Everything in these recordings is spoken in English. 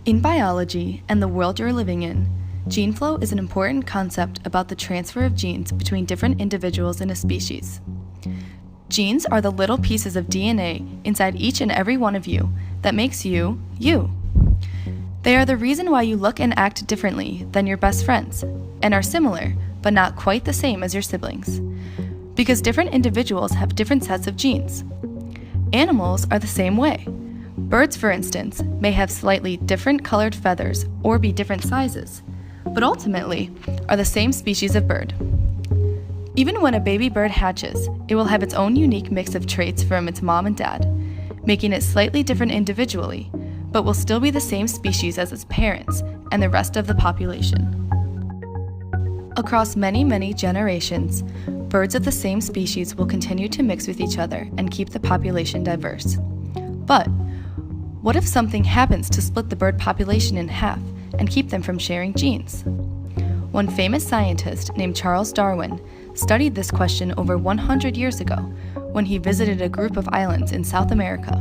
In biology and the world you're living in, gene flow is an important concept about the transfer of genes between different individuals in a species. Genes are the little pieces of DNA inside each and every one of you that makes you, you. They are the reason why you look and act differently than your best friends, and are similar, but not quite the same as your siblings. Because different individuals have different sets of genes. Animals are the same way. Birds, for instance, may have slightly different colored feathers or be different sizes, but ultimately are the same species of bird. Even when a baby bird hatches, it will have its own unique mix of traits from its mom and dad, making it slightly different individually, but will still be the same species as its parents and the rest of the population. Across many generations, birds of the same species will continue to mix with each other and keep the population diverse. But what if something happens to split the bird population in half and keep them from sharing genes? One famous scientist named Charles Darwin studied this question over 100 years ago when he visited a group of islands in South America.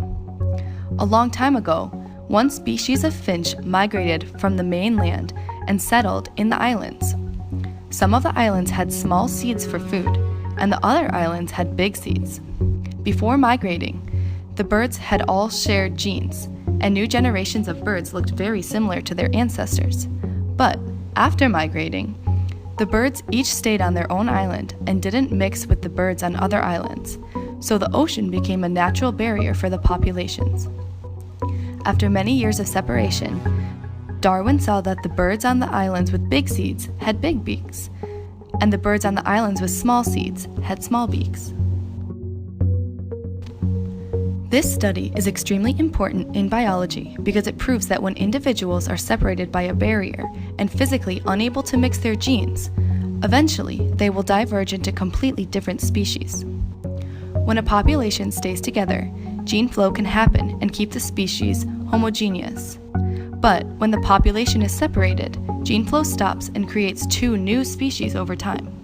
A long time ago, one species of finch migrated from the mainland and settled in the islands. Some of the islands had small seeds for food, and the other islands had big seeds. Before migrating, the birds had all shared genes, and new generations of birds looked very similar to their ancestors. But after migrating, the birds each stayed on their own island and didn't mix with the birds on other islands, so the ocean became a natural barrier for the populations. After many years of separation, Darwin saw that the birds on the islands with big seeds had big beaks, and the birds on the islands with small seeds had small beaks. This study is extremely important in biology because it proves that when individuals are separated by a barrier and physically unable to mix their genes, eventually they will diverge into completely different species. When a population stays together, gene flow can happen and keep the species homogeneous. But when the population is separated, gene flow stops and creates two new species over time.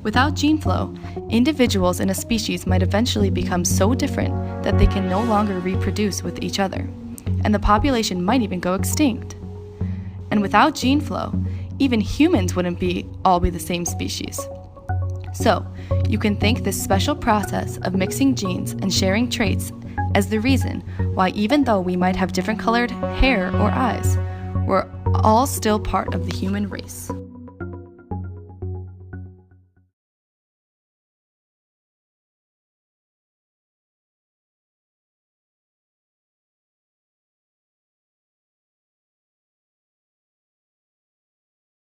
Without gene flow, individuals in a species might eventually become so different that they can no longer reproduce with each other, and the population might even go extinct. And without gene flow, even humans wouldn't all be the same species. So, you can thank this special process of mixing genes and sharing traits as the reason why even though we might have different colored hair or eyes, we're all still part of the human race.